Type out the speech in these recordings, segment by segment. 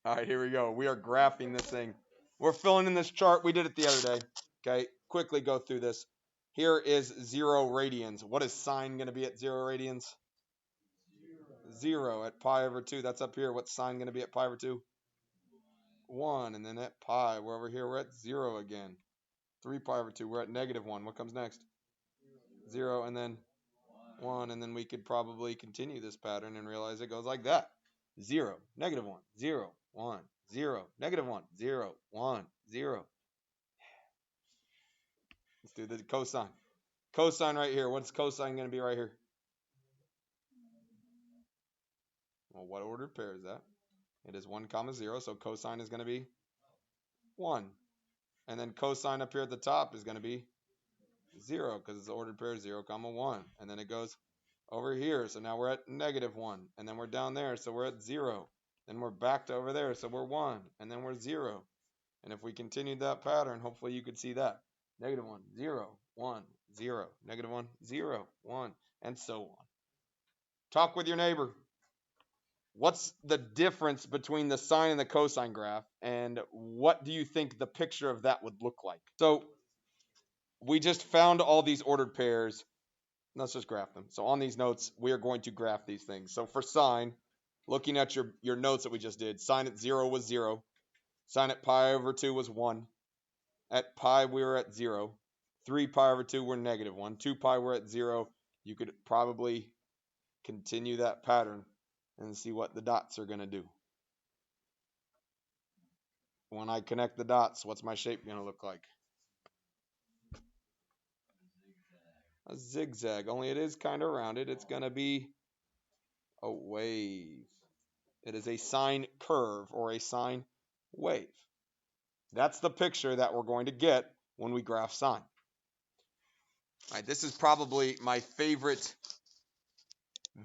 All right, here we go. We are graphing this thing. We're filling in this chart. We did it the other day. Okay, quickly go through this. Here is 0 radians. What is sine going to be at 0 radians? 0 at pi over 2. That's up here. What's sine going to be at pi over 2? 1. And then at pi, we're over here. We're at 0 again. 3 pi over 2. We're at negative 1. What comes next? 0 and then 1. And then we could probably continue this pattern and realize it goes like that. 0, negative 1, 0, 1, 0, negative 1, 0, 1, 0. Let's do the cosine. Cosine right here. What's cosine going to be right here? Well, what ordered pair is that? It is 1 comma 0, so cosine is going to be 1. And then cosine up here at the top is going to be 0 because it's the ordered pair 0 comma 1. And then it goes over here, so now we're at negative 1. And then we're down there, so we're at 0. Then we're back to over there, so we're 1. And then we're 0. And if we continued that pattern, hopefully you could see that. Negative 1, 0, 1, 0, negative 1, 0, 1, and so on. Talk with your neighbor. What's the difference between the sine and the cosine graph, and what do you think the picture of that would look like? So we just found all these ordered pairs. Let's just graph them. So on these notes, we are going to graph these things. So for sine, looking at your notes that we just did, sine at 0 was 0. Sine at pi over 2 was 1. At pi, we were at 0. 3 pi over 2, we're negative 1. 2 pi, we're at 0. You could probably continue that pattern and see what the dots are going to do. When I connect the dots, what's my shape going to look like? A zigzag, only it is kind of rounded. It's going to be a wave. It is a sine curve or a sine wave. That's the picture that we're going to get when we graph sine. All right, this is probably my favorite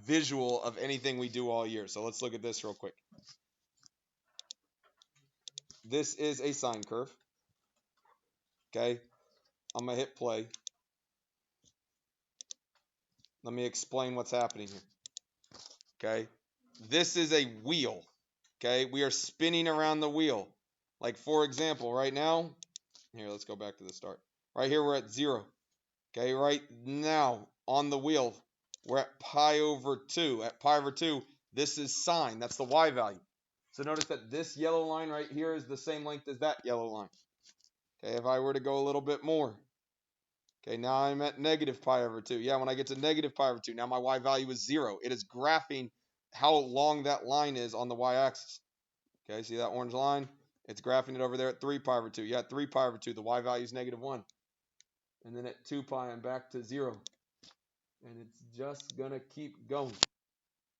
visual of anything we do all year. So let's look at this real quick. This is a sine curve. Okay, I'm going to hit play. Let me explain what's happening here. Okay, this is a wheel. Okay, we are spinning around the wheel. Like, for example, right now, here, let's go back to the start. Right here, we're at 0. Okay, right now on the wheel, we're at pi over 2. At pi over 2, this is sine. That's the y value. So notice that this yellow line right here is the same length as that yellow line. Okay, if I were to go a little bit more. Okay, now I'm at negative pi over 2. Yeah, when I get to negative pi over 2, now my y value is 0. It is graphing how long that line is on the y-axis. Okay, see that orange line? It's graphing it over there at 3 pi over 2. Yeah, at 3 pi over 2, the y value is negative 1. And then at 2 pi, I'm back to 0. And it's just going to keep going.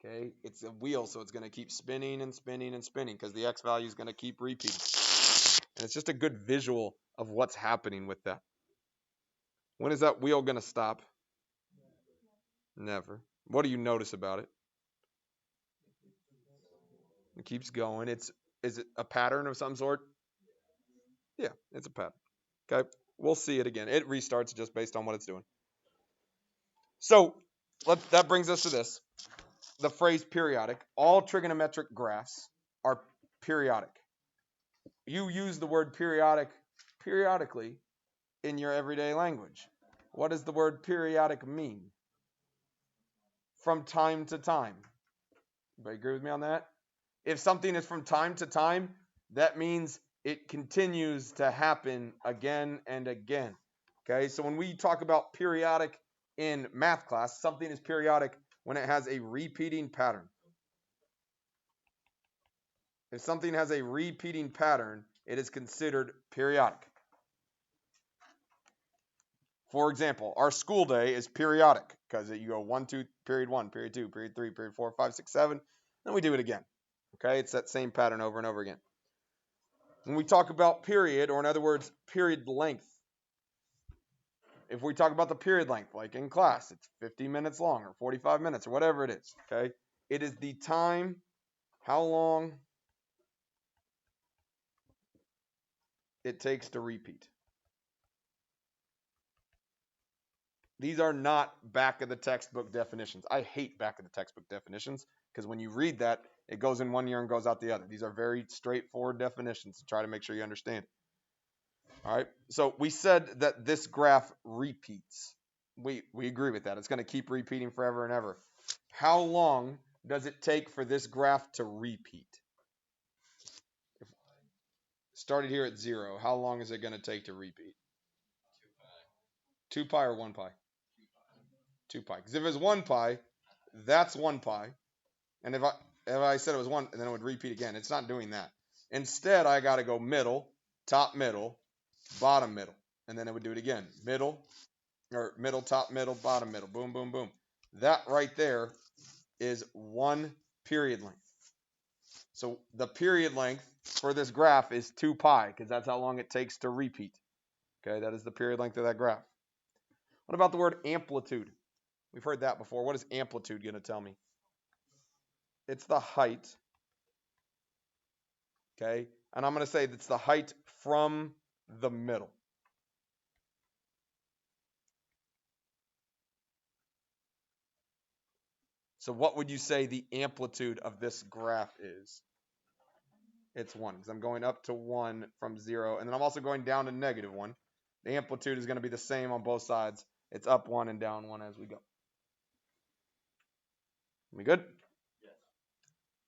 Okay, it's a wheel, so it's going to keep spinning and spinning and spinning because the x value is going to keep repeating. And it's just a good visual of what's happening with that. When is that wheel going to stop? Never. What do you notice about it? It keeps going. Is it a pattern of some sort? Yeah, it's a pattern. Okay, we'll see it again. It restarts just based on what it's doing. So that brings us to this. The phrase periodic. All trigonometric graphs are periodic. You use the word periodic periodically in your everyday language. What does the word periodic mean? From time to time. Everybody agree with me on that? If something is from time to time, that means it continues to happen again and again. Okay, so when we talk about periodic in math class, something is periodic when it has a repeating pattern. If something has a repeating pattern, it is considered periodic. For example, our school day is periodic because you go 1, 2, period 1, period 2, period 3, period 4, 5, 6, 7, then we do it again. Okay, it's that same pattern over and over again. When we talk about period, or in other words, period length, if we talk about the period length, like in class, it's 50 minutes long or 45 minutes or whatever it is, okay? It is the time, how long it takes to repeat. These are not back of the textbook definitions. I hate back of the textbook definitions because when you read that, It goes in one ear and goes out the other. These are very straightforward definitions to try to make sure you understand. All right, so we said that this graph repeats. We agree with that. It's going to keep repeating forever and ever. How long does it take for this graph to repeat? If started here at 0, how long is it going to take to repeat? 2 pi or 1 pi? 2 pi. Because if it's 1 pi, that's 1 pi. And if I said it was 1, then it would repeat again. It's not doing that. Instead, I got to go middle, top, middle, bottom, middle. And then it would do it again. Middle, or middle, top, middle, bottom, middle. Boom, boom, boom. That right there is 1 period length. So the period length for this graph is 2 pi, because that's how long it takes to repeat. Okay, that is the period length of that graph. What about the word amplitude? We've heard that before. What is amplitude going to tell me? It's the height. Okay, and I'm going to say it's the height from the middle. So what would you say the amplitude of this graph is? It's 1, because I'm going up to 1 from 0, and then I'm also going down to -1. The amplitude is going to be the same on both sides. It's up 1 and down 1 as we go. We good? Yes.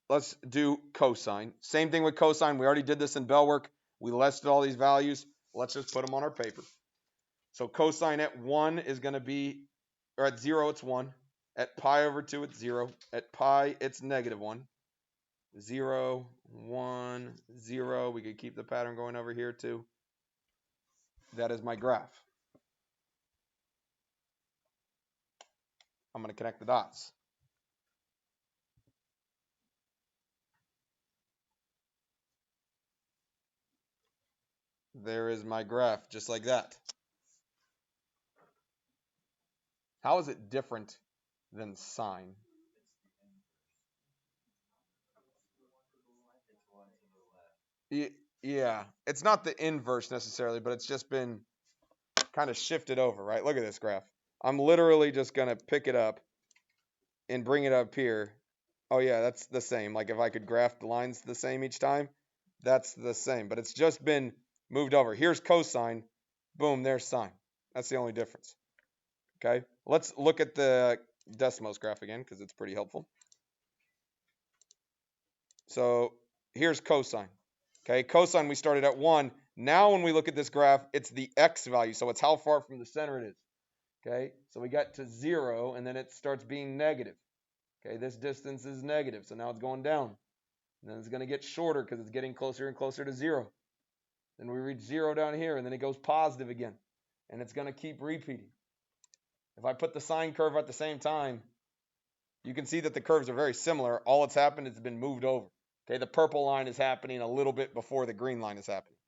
Let's do cosine. Same thing with cosine. We already did this in bell work. We listed all these values. Let's just put them on our paper. So cosine at 1 is going to be, or at 0, it's 1. At pi over 2, it's 0. At pi, it's -1. 0, 1, 0. We could keep the pattern going over here too. That is my graph. I'm going to connect the dots. There is my graph, just like that. How is it different than sine? Yeah, it's not the inverse necessarily, but it's just been kind of shifted over, right? Look at this graph. I'm literally just going to pick it up and bring it up here. Oh, yeah, that's the same. Like if I could graph the lines the same each time, that's the same. But it's just been moved over. Here's cosine. Boom, there's sine. That's the only difference. Okay, let's look at the Desmos graph again because it's pretty helpful. So here's cosine. Okay, cosine we started at 1. Now when we look at this graph, it's the x value. So it's how far from the center it is. Okay, so we got to 0, and then it starts being negative. Okay, this distance is negative, so now it's going down. And then it's going to get shorter because it's getting closer and closer to 0. Then we reach 0 down here, and then it goes positive again. And it's going to keep repeating. If I put the sine curve at the same time, you can see that the curves are very similar. All that's happened is it's been moved over. Okay, the purple line is happening a little bit before the green line is happening.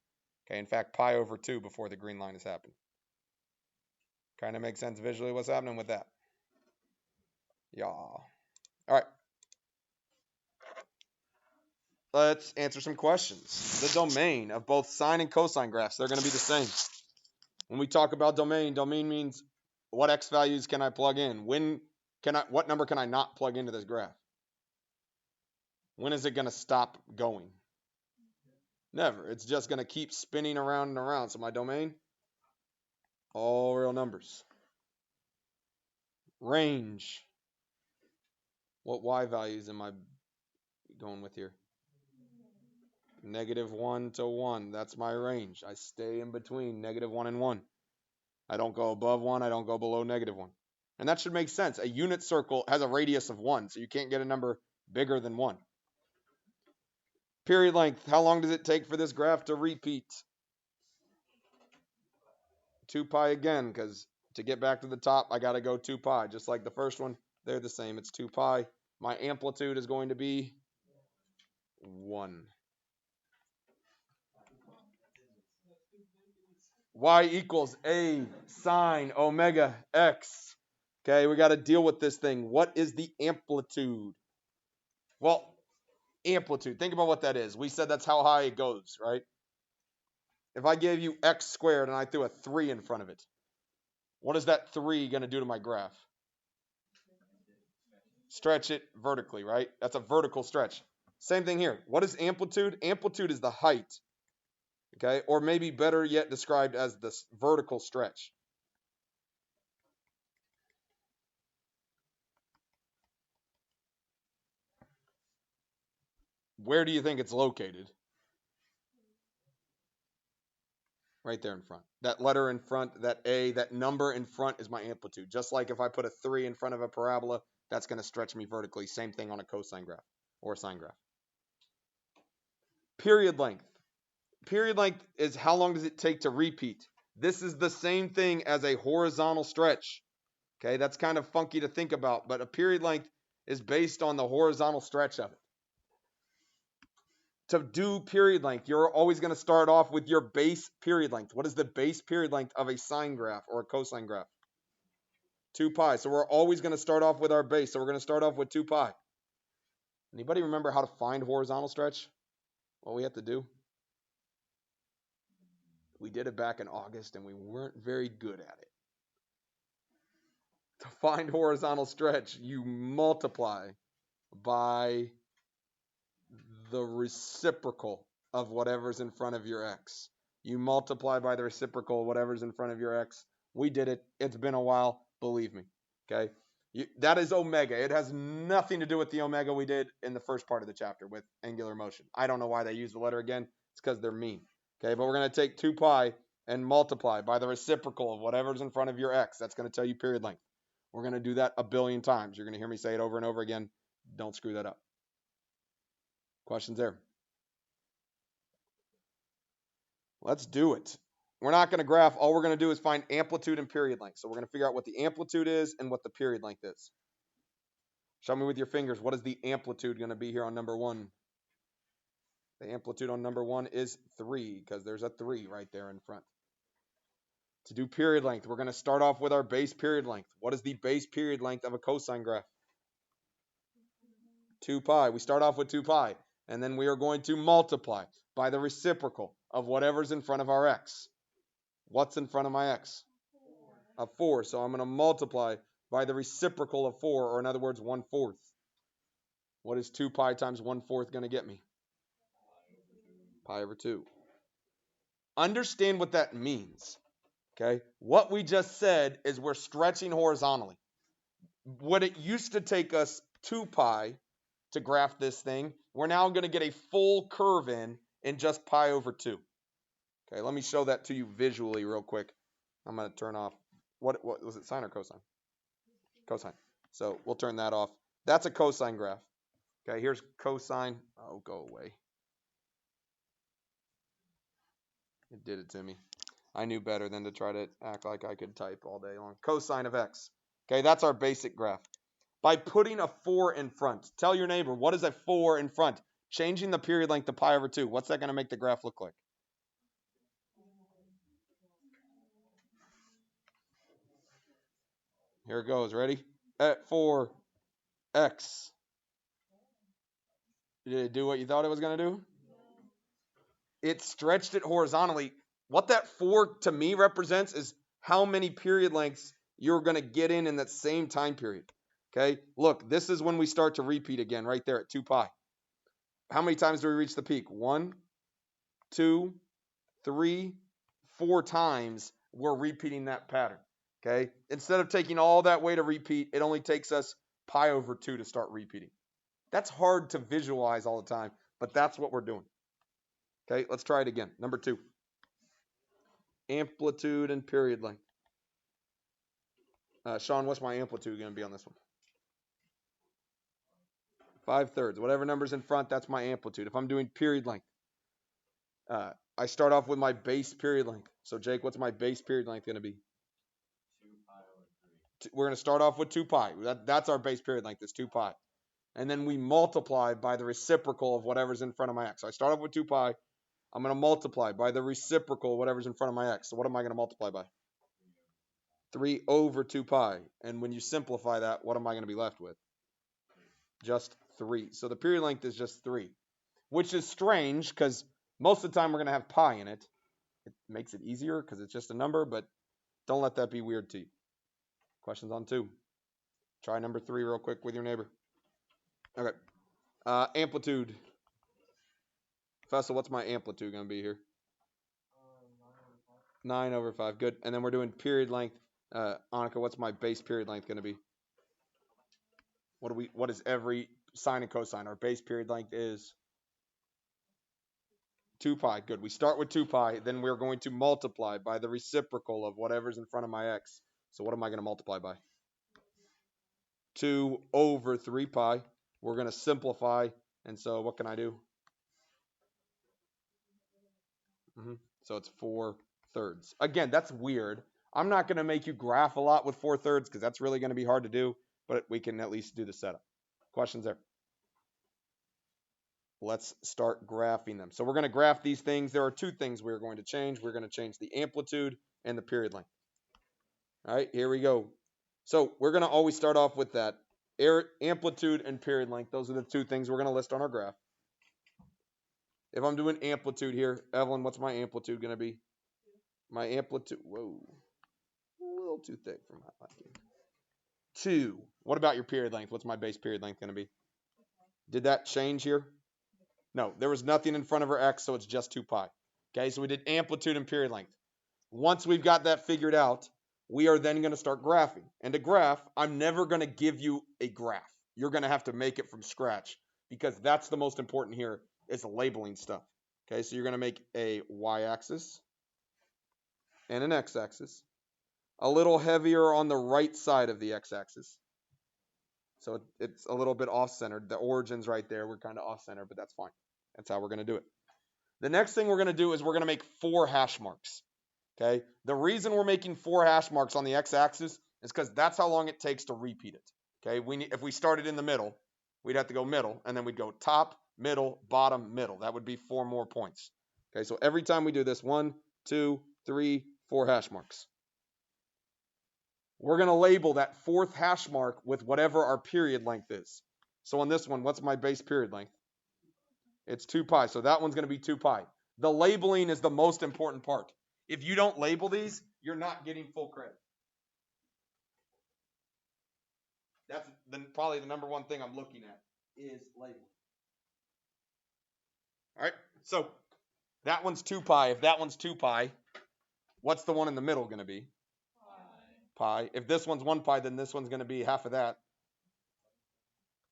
Okay, in fact, pi over 2 before the green line is happening. Kind of makes sense visually what's happening with that. Yeah. All right. Let's answer some questions. The domain of both sine and cosine graphs, they're going to be the same. When we talk about domain means what x values can I plug in? What number can I not plug into this graph? When is it going to stop going? Never. It's just going to keep spinning around and around. So my domain, all real numbers. Range. What y values am I going with here? -1 to 1. That's my range. I stay in between -1 and 1. I don't go above 1. I don't go below -1. And that should make sense. A unit circle has a radius of 1, so you can't get a number bigger than 1. Period length. How long does it take for this graph to repeat? 2 pi again, because to get back to the top, I got to go 2 pi. Just like the first one, they're the same. It's 2 pi. My amplitude is going to be 1. Y equals a sine omega x. Okay, we got to deal with this thing. What is the amplitude? Well, amplitude, think about what that is. We said that's how high it goes, right? If I gave you x squared and I threw a 3 in front of it, what is that 3 going to do to my graph? Stretch it vertically, right? That's a vertical stretch. Same thing here. What is amplitude? Amplitude is the height, okay? Or maybe better yet described as the vertical stretch. Where do you think it's located? Right there in front. That letter in front, that A, that number in front is my amplitude. Just like if I put a 3 in front of a parabola, that's going to stretch me vertically. Same thing on a cosine graph or a sine graph. Period length. Period length is how long does it take to repeat. This is the same thing as a horizontal stretch. Okay, that's kind of funky to think about, but a period length is based on the horizontal stretch of it. To do period length, you're always going to start off with your base period length. What is the base period length of a sine graph or a cosine graph? 2 pi. So we're always going to start off with our base. So we're going to start off with 2 pi. Anybody remember how to find horizontal stretch? What we have to do? We did it back in August and we weren't very good at it. To find horizontal stretch, you multiply by the reciprocal of whatever's in front of your x. You multiply by the reciprocal of whatever's in front of your x. We did it. It's been a while. Believe me. Okay? That is omega. It has nothing to do with the omega we did in the first part of the chapter with angular motion. I don't know why they use the letter again. It's because they're mean. Okay? But we're going to take 2 pi and multiply by the reciprocal of whatever's in front of your x. That's going to tell you period length. We're going to do that a billion times. You're going to hear me say it over and over again. Don't screw that up. Questions there? Let's do it. We're not going to graph. All we're going to do is find amplitude and period length. So we're going to figure out what the amplitude is and what the period length is. Show me with your fingers. What is the amplitude going to be here on number 1? The amplitude on number 1 is 3 because there's a 3 right there in front. To do period length, we're going to start off with our base period length. What is the base period length of a cosine graph? 2 pi. We start off with 2 pi. And then we are going to multiply by the reciprocal of whatever's in front of our x. What's in front of my x? A 4. So I'm going to multiply by the reciprocal of 4, or in other words, 1/4. What is 2 pi times 1/4 going to get me? Pi over 2. Understand what that means. Okay? What we just said is we're stretching horizontally. What it used to take us 2 pi to graph this thing, we're now going to get a full curve in just pi over 2. Okay, let me show that to you visually real quick. I'm going to turn off, what was it, sine or cosine? Cosine. So we'll turn that off. That's a cosine graph. Okay, here's cosine. Oh, go away. It did it to me. I knew better than to try to act like I could type all day long. Cosine of x. Okay, that's our basic graph. By putting a 4 in front, tell your neighbor, what is a 4 in front? Changing the period length to pi over 2. What's that going to make the graph look like? Here it goes. Ready? At 4x. Did it do what you thought it was going to do? It stretched it horizontally. What that 4 to me represents is how many period lengths you're going to get in that same time period. Okay, look, this is when we start to repeat again right there at 2 pi. How many times do we reach the peak? 1, 2, 3, 4 times we're repeating that pattern. Okay, instead of taking all that way to repeat, it only takes us pi over 2 to start repeating. That's hard to visualize all the time, but that's what we're doing. Okay, let's try it again. Number 2. Amplitude and period length. Sean, what's my amplitude going to be on this one? 5/3. Whatever number's in front, that's my amplitude. If I'm doing period length, I start off with my base period length. So, Jake, what's my base period length going to be? 2 pi over 3. We're going to start off with 2 pi. That's our base period length, is 2 pi. And then we multiply by the reciprocal of whatever's in front of my x. So I start off with 2 pi. I'm going to multiply by the reciprocal of whatever's in front of my x. So what am I going to multiply by? 3 over 2 pi. And when you simplify that, what am I going to be left with? Just 3. So the period length is just 3, which is strange because most of the time we're going to have pi in it. It makes it easier because it's just a number, but don't let that be weird to you. Questions on 2? Try number 3 real quick with your neighbor. Okay. Amplitude. Fessel, what's my amplitude going to be here? 9 over 5. Good. And then we're doing period length. Annika, what's my base period length going to be? What is every sine and cosine? Our base period length is 2 pi. Good. We start with 2 pi. Then we're going to multiply by the reciprocal of whatever's in front of my x. So what am I going to multiply by? 2 over 3 pi. We're going to simplify. And so what can I do? So it's 4/3. Again, that's weird. I'm not going to make you graph a lot with 4/3 because that's really going to be hard to do, but we can at least do the setup. Questions there? Let's start graphing them. So we're going to graph these things. There are two things we're going to change. We're going to change the amplitude and the period length. All right, here we go. So we're going to always start off with that. Amplitude and period length. Those are the two things we're going to list on our graph. If I'm doing amplitude here, Evelyn, what's my amplitude going to be? My amplitude, whoa, a little too thick for my liking. 2. What about your period length? What's my base period length going to be? Did that change here? No, there was nothing in front of our x, so it's just 2 pi. Okay, so we did amplitude and period length. Once we've got that figured out, we are then going to start graphing. And to graph, I'm never going to give you a graph. You're going to have to make it from scratch because that's the most important here is labeling stuff. Okay, so you're going to make a y-axis and an x-axis. A little heavier on the right side of the x-axis. So it's a little bit off-centered. The origin's right there. We're kind of off-centered, but that's fine. That's how we're going to do it. The next thing we're going to do is we're going to make 4 hash marks. Okay? The reason we're making 4 hash marks on the x-axis is because that's how long it takes to repeat it. Okay? If we started in the middle, we'd have to go middle, and then we'd go top, middle, bottom, middle. That would be 4 more points. Okay? So every time we do this, 1, 2, 3, 4 hash marks. We're going to label that 4th hash mark with whatever our period length is. So on this one, what's my base period length? It's 2 pi. So that one's going to be 2 pi. The labeling is the most important part. If you don't label these, you're not getting full credit. That's probably the number one thing I'm looking at is labeling. All right. So that one's 2 pi. If that one's 2 pi, what's the one in the middle going to be? Pi. If this one's 1 pi, then this one's going to be half of that.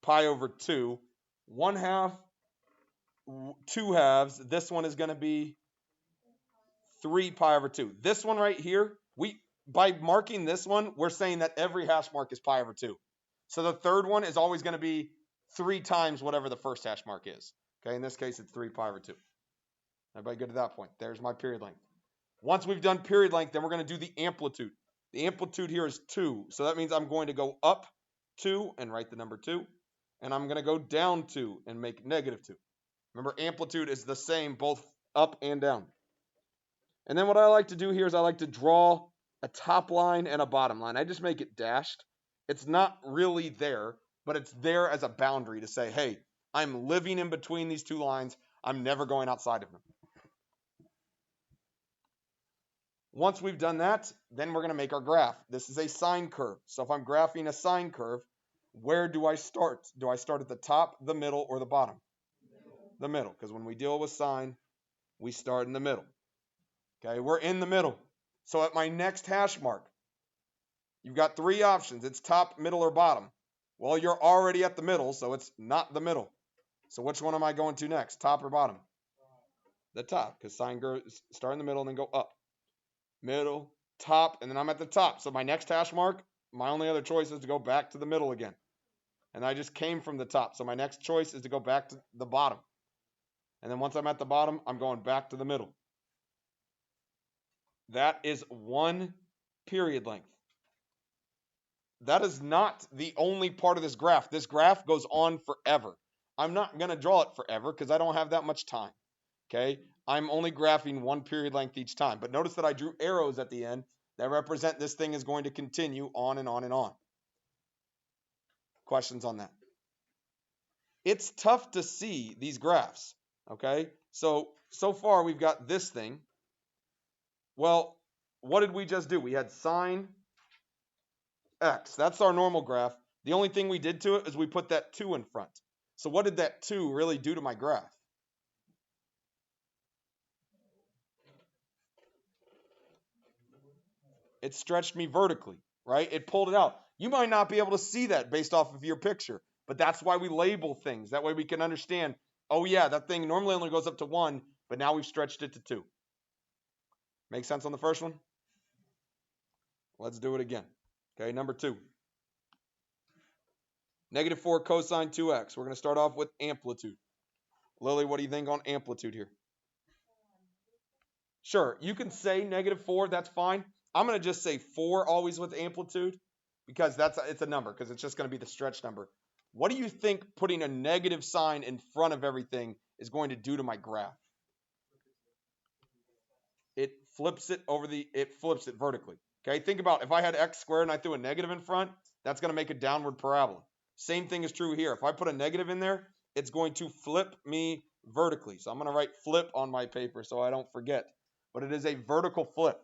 Pi over 2. 1/2, 2 halves. This one is going to be 3 pi over 2. This one right here, by marking this one, we're saying that every hash mark is pi over 2. So the third one is always going to be 3 times whatever the first hash mark is. Okay, in this case, it's 3 pi over 2. Everybody good at that point? There's my period length. Once we've done period length, then we're going to do the amplitude. The amplitude here is 2. So that means I'm going to go up 2 and write the number 2. And I'm going to go down 2 and make negative 2. Remember, amplitude is the same both up and down. And then what I like to do here is I like to draw a top line and a bottom line. I just make it dashed. It's not really there, but it's there as a boundary to say, hey, I'm living in between these two lines. I'm never going outside of them. Once we've done that, then we're going to make our graph. This is a sine curve. So if I'm graphing a sine curve, where do I start? Do I start at the top, the middle, or the bottom? The middle, because when we deal with sine, we start in the middle. Okay, we're in the middle. So at my next hash mark, you've got 3 options. It's top, middle, or bottom. Well, you're already at the middle, so it's not the middle. So which one am I going to next, top or bottom? The top, because sine curves start in the middle and then go up. Middle, top, and then I'm at the top. So my next hash mark, my only other choice is to go back to the middle again. And I just came from the top. So my next choice is to go back to the bottom. And then once I'm at the bottom, I'm going back to the middle. That is 1 period length. That is not the only part of this graph. This graph goes on forever. I'm not going to draw it forever because I don't have that much time. Okay? I'm only graphing 1 period length each time. But notice that I drew arrows at the end that represent this thing is going to continue on and on and on. Questions on that? It's tough to see these graphs. Okay? So far we've got this thing. Well, what did we just do? We had sine x. That's our normal graph. The only thing we did to it is we put that 2 in front. So what did that 2 really do to my graph? It stretched me vertically, right? It pulled it out. You might not be able to see that based off of your picture, but that's why we label things. That way we can understand, oh yeah, that thing normally only goes up to 1, but now we've stretched it to 2. Make sense on the first one? Let's do it again. Okay, number 2. -4 cosine 2x. We're going to start off with amplitude. Lily, what do you think on amplitude here? Sure, you can say -4. That's fine. I'm going to just say 4 always with amplitude because it's a number because it's just going to be the stretch number. What do you think putting a negative sign in front of everything is going to do to my graph? It flips it vertically. Okay, think about if I had x squared and I threw a negative in front, that's going to make a downward parabola. Same thing is true here. If I put a negative in there, it's going to flip me vertically. So I'm going to write flip on my paper so I don't forget. But it is a vertical flip.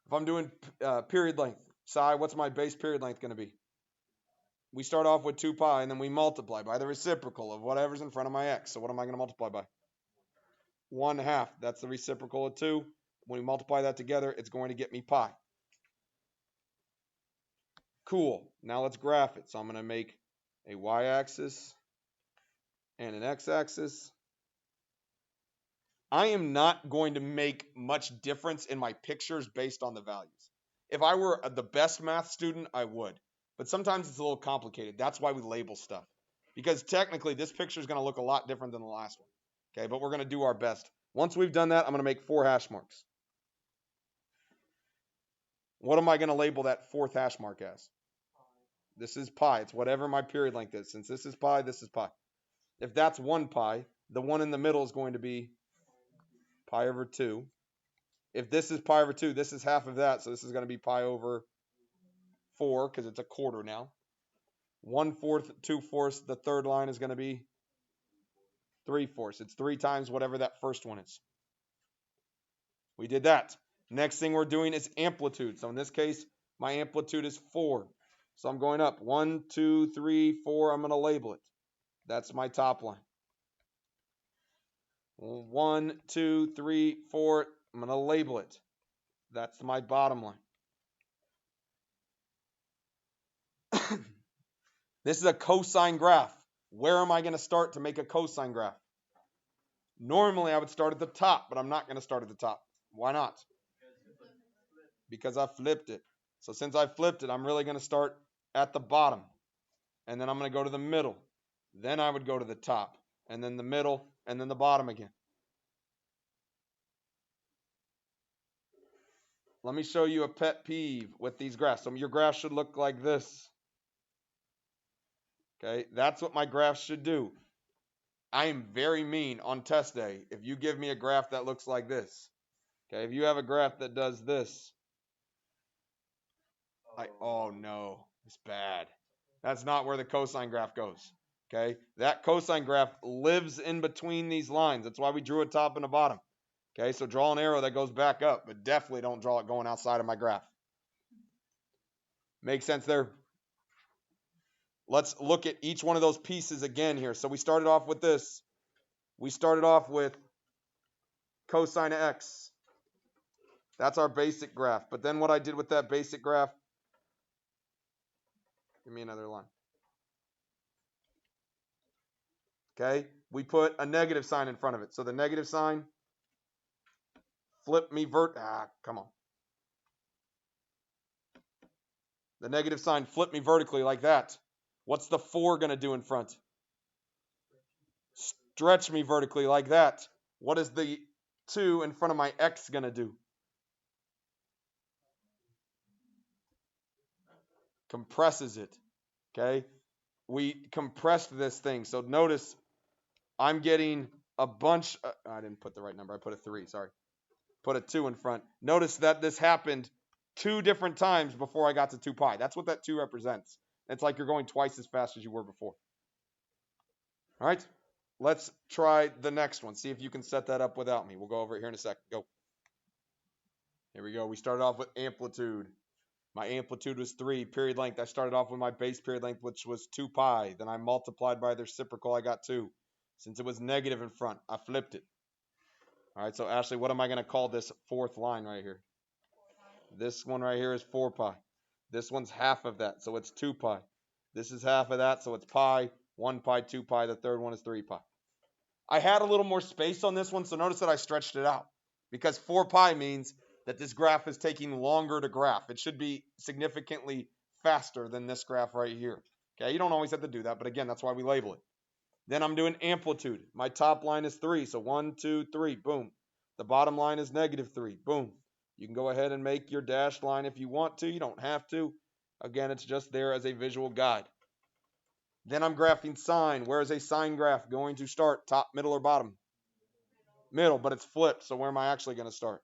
If I'm doing period length, psi, what's my base period length going to be? We start off with 2 pi, and then we multiply by the reciprocal of whatever's in front of my x. So what am I going to multiply by? 1/2. That's the reciprocal of 2. When we multiply that together, it's going to get me pi. Cool. Now let's graph it. So I'm going to make a y-axis and an x-axis. I am not going to make much difference in my pictures based on the values. If I were the best math student, I would. But sometimes it's a little complicated. That's why we label stuff. Because technically, this picture is going to look a lot different than the last one. Okay, but we're going to do our best. Once we've done that, I'm going to make 4 hash marks. What am I going to label that 4th hash mark as? This is pi. It's whatever my period length is. Since this is pi, this is pi. If that's 1 pi, the one in the middle is going to be pi over 2. If this is pi over 2, this is half of that. So this is going to be pi over 4 because it's a quarter now. 1/4, 2/4. The third line is going to be 3/4. It's 3 times whatever that first one is. We did that. Next thing we're doing is amplitude. So in this case, my amplitude is 4. So I'm going up 1, 2, 3, 4. I'm going to label it. That's my top line. 1, 2, 3, 4. I'm going to label it. That's my bottom line. This is a cosine graph. Where am I going to start to make a cosine graph? Normally, I would start at the top, but I'm not going to start at the top. Why not? Because I flipped it. So since I flipped it, I'm really going to start at the bottom. And then I'm going to go to the middle. Then I would go to the top. And then the middle. And then the bottom again. Let me show you a pet peeve with these graphs. So your graph should look like this. Okay, that's what my graph should do. I am very mean on test day if you give me a graph that looks like this. Okay, if you have a graph that does this, oh no, it's bad. That's not where the cosine graph goes. Okay, that cosine graph lives in between these lines. That's why we drew a top and a bottom. Okay, so draw an arrow that goes back up, but definitely don't draw it going outside of my graph. Make sense there? Let's look at each one of those pieces again here. So we started off with this. We started off with cosine of x. That's our basic graph. But then what I did with that basic graph, give me another line. Okay, we put a negative sign in front of it. So the negative sign flip me come on. The negative sign flip me vertically like that. What's the 4 going to do in front? Stretch me vertically like that. What is the 2 in front of my x going to do? Compresses it. Okay, we compressed this thing. So notice I'm getting a bunch. I didn't put the right number. I put a 3. Sorry. Put a 2 in front. Notice that this happened 2 different times before I got to 2 pi. That's what that 2 represents. It's like you're going twice as fast as you were before. All right. Let's try the next one. See if you can set that up without me. We'll go over it here in a second. Go. Here we go. We started off with amplitude. My amplitude was 3. Period length. I started off with my base period length, which was 2 pi. Then I multiplied by the reciprocal. I got 2. Since it was negative in front, I flipped it. All right. So Ashley, what am I going to call this 4th line right here? This one right here is 4 pi. This one's half of that, so it's 2 pi. This is half of that, so it's pi, 1 pi, 2 pi. The third one is 3 pi. I had a little more space on this one, so notice that I stretched it out. Because 4 pi means that this graph is taking longer to graph. It should be significantly faster than this graph right here. Okay, you don't always have to do that, but again, that's why we label it. Then I'm doing amplitude. My top line is 3, so 1, 2, 3, boom. The bottom line is -3, boom. You can go ahead and make your dashed line if you want to. You don't have to. Again, it's just there as a visual guide. Then I'm graphing sine. Where is a sine graph going to start? Top, middle, or bottom? Middle, but it's flipped, so where am I actually going to start?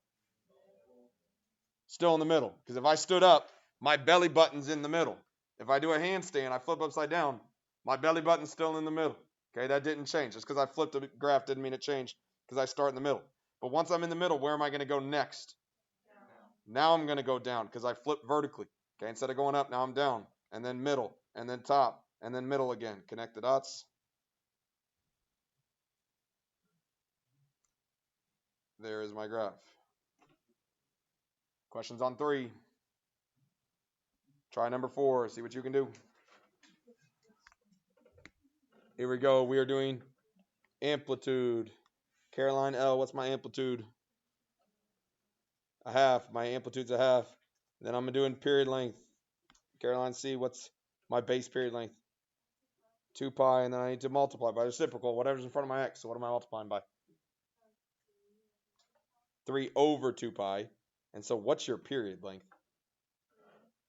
Still in the middle, because if I stood up, my belly button's in the middle. If I do a handstand, I flip upside down, my belly button's still in the middle. Okay, that didn't change. Just because I flipped a graph didn't mean it changed, because I start in the middle. But once I'm in the middle, where am I going to go next? Now I'm going to go down, because I flipped vertically. Okay, instead of going up, now I'm down, and then middle, and then top, and then middle again. Connect the dots. There is my graph. Questions on 3. Try number 4. See what you can do. Here we go. We are doing amplitude. Caroline L, what's my amplitude? A half. My amplitude's a half. Then I'm doing period length. Caroline C, what's my base period length? 2 pi, and then I need to multiply by reciprocal, whatever's in front of my x. So what am I multiplying by? 3 over 2 pi. And so what's your period length?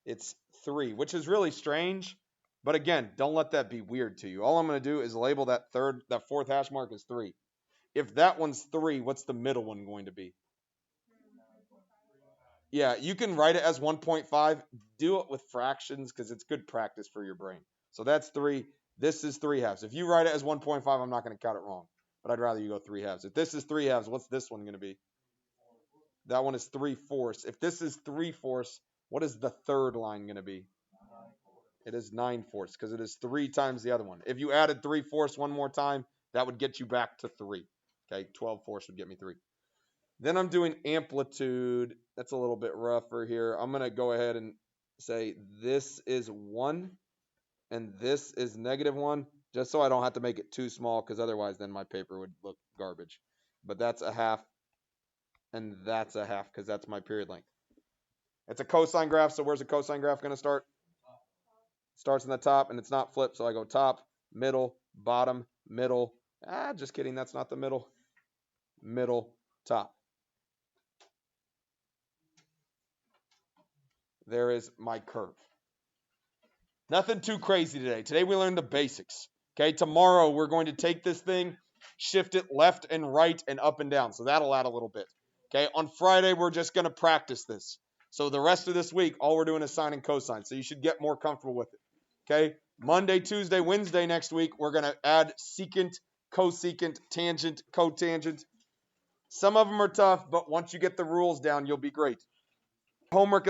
It's 3, which is really strange. But again, don't let that be weird to you. All I'm going to do is label that fourth hash mark as 3. If that one's 3, what's the middle one going to be? Yeah, you can write it as 1.5. Do it with fractions because it's good practice for your brain. So that's 3. This is 3 halves. If you write it as 1.5, I'm not going to count it wrong. But I'd rather you go 3 halves. If this is 3 halves, what's this one going to be? That one is 3/4. If this is 3/4, what is the third line going to be? It is 9/4 because it is 3 times the other one. If you added 3/4 one more time, that would get you back to 3. Okay, 12/4 would get me 3. Then I'm doing amplitude. That's a little bit rougher here. I'm going to go ahead and say this is 1 and this is -1, just so I don't have to make it too small because otherwise then my paper would look garbage. But that's a half and that's a half because that's my period length. It's a cosine graph, so where's a cosine graph going to start? Starts in the top and it's not flipped, so I go top, middle, bottom, middle. Just kidding, that's not the middle. Middle, top. There is my curve. Nothing too crazy today. Today we learned the basics. Okay, tomorrow we're going to take this thing, shift it left and right and up and down. So that'll add a little bit. Okay, on Friday we're just going to practice this. So the rest of this week, all we're doing is sine and cosine. So you should get more comfortable with it. Okay, Monday, Tuesday, Wednesday next week, we're going to add secant, cosecant, tangent, cotangent. Some of them are tough, but once you get the rules down, you'll be great. Homework